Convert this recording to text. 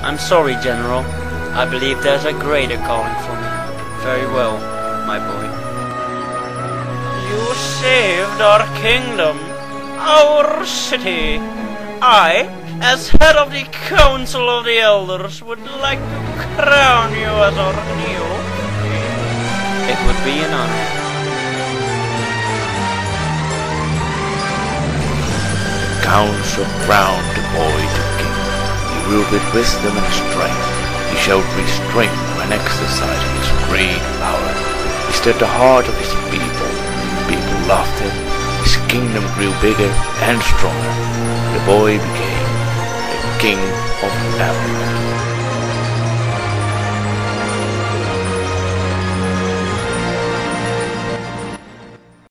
I'm sorry, General. I believe there's a greater calling for me. Very well, my boy. You saved our kingdom, our city. I, as head of the Council of the Elders, would like to crown you as our new king. It would be an honor. The council crowned the boy to king. He ruled with wisdom and strength. He showed restraint when exercising his great power. He stirred the heart of his people. People loved him. His kingdom grew bigger and stronger. The boy became the king of Avalon.